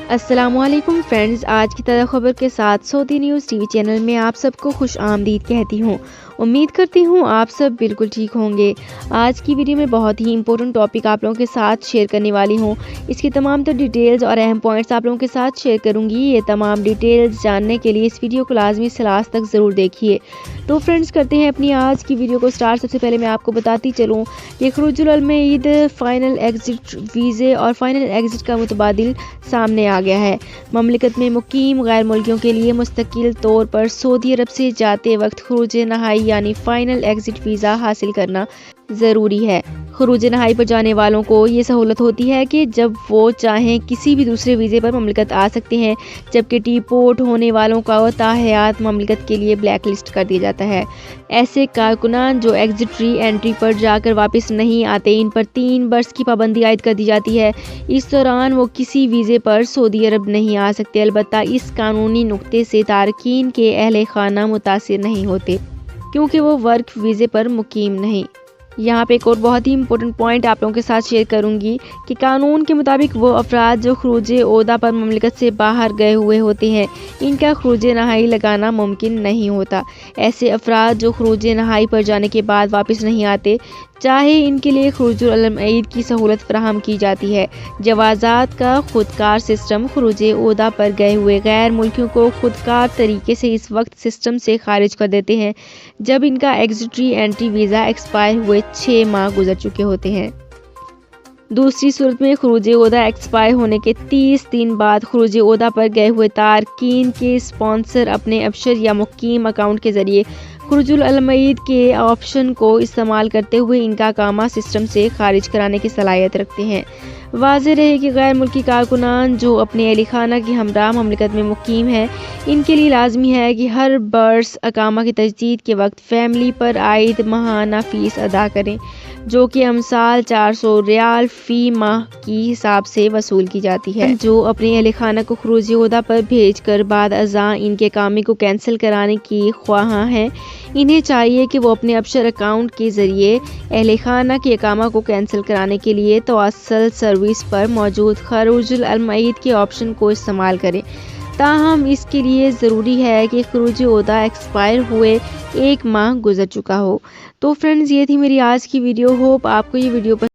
अस्सलामुअलैकुम फ्रेंड्स, आज की ताज़ा खबर के साथ सऊदी न्यूज़ टीवी चैनल में आप सबको खुश आमदीद कहती हूँ। उम्मीद करती हूँ आप सब बिल्कुल ठीक होंगे। आज की वीडियो में बहुत ही इंपॉर्टेंट टॉपिक आप लोगों के साथ शेयर करने वाली हूँ। इसकी तमाम डिटेल्स और अहम पॉइंट्स आप लोगों के साथ शेयर करूँगी। ये तमाम डिटेल्स जानने के लिए इस वीडियो को लाजमी से लास्ट तक ज़रूर देखिए। तो फ्रेंड्स, करते हैं अपनी आज की वीडियो को स्टार्ट। सबसे पहले मैं आपको बताती चलूँ कि खुरूजुल अलमईद फाइनल एग्जिट वीज़े और फाइनल एग्जिट का मुतबादिल सामने आ गया है। ममलिकत में मुकीम गैर मुल्कियों के लिए मुस्तकिल तौर पर सऊदी अरब से जाते वक्त खुरूज नहाई यानी फाइनल एग्जिट वीज़ा हासिल करना ज़रूरी है। खुरूज नहाई पर जाने वालों को ये सहूलत होती है कि जब वो चाहें किसी भी दूसरे वीज़े पर ममलिकत आ सकते हैं, जबकि डिपोर्ट होने वालों का ताहयात ममलिकत के लिए ब्लैक लिस्ट कर दिया जाता है। ऐसे कारकुनान जो एग्जिट री एंट्री पर जाकर वापस नहीं आते, इन पर 3 बरस की पाबंदी आयद कर दी जाती है। इस दौरान वो किसी वीज़े पर सऊदी अरब नहीं आ सकते। अलबत्ता इस कानूनी नुक्ते से तारकीन के अहले खाना मुतासिर नहीं होते, क्योंकि वो वर्क वीज़े पर मुकीम नहीं। यहाँ पे एक और बहुत ही इंपॉर्टेंट पॉइंट आप लोगों के साथ शेयर करूँगी कि कानून के मुताबिक वो अफराद जो खुरूज ओहदा पर ममलिकत से बाहर गए हुए होते हैं, इनका खुरूज नहाई लगाना मुमकिन नहीं होता। ऐसे अफराद जो खुरूज नहाई पर जाने के बाद वापस नहीं आते, चाहे इनके लिए खुरूजुल अलमईद की सहूलत फराहम की जाती है। जवाज़ात का खुदकार सिस्टम खुरूज ओहदा पर गए हुए गैर मुल्कियों को खुदकार तरीके से इस वक्त सिस्टम से खारिज कर देते हैं जब इनका exit re entry visa expire हुए 6 माह गुजर चुके होते हैं। दूसरी सूरत में खुरूज ओहदा एक्सपायर होने के 30 दिन बाद खुरूज ओहदा पर गए हुए तारकीन के स्पॉन्सर अपने अबशर या मुकीम अकाउंट के ज़रिए खुरूजुल अलमईद के ऑप्शन को इस्तेमाल करते हुए इनका कामा सिस्टम से खारिज कराने की सलाहियत रखते हैं। वाज़ेह रहे कि गैर मुल्की कारकुनान जो अपने अहली खाना की हमरा ममलिकत में मुकीम है, इनके लिए लाजमी है कि हर बरस अकामा की तजदीद के वक्त फैमिली पर आयद माहाना फ़ीस अदा करें, जो कि अमसाल 400 रियाल फ़ी माह की हिसाब से वसूल की जाती है। जो अपने अहले खाना को खुरूज ओहदा पर भेज कर बाद अज़ा इनके कामे को कैंसिल कराने की ख्वाहां हैं, इन्हें चाहिए कि वो अपने अबशर अकाउंट के ज़रिए अहले खाना के अकामा को कैंसिल कराने के लिए तवास्सल सर्विस पर मौजूद खुरूजुल अलमईद के ऑप्शन को इस्तेमाल करें। ताहम इसके लिए ज़रूरी है कि खुरूज ओहदा एक्सपायर हुए 1 माह गुजर चुका हो। तो फ्रेंड्स, ये थी मेरी आज की वीडियो। होप आपको ये वीडियो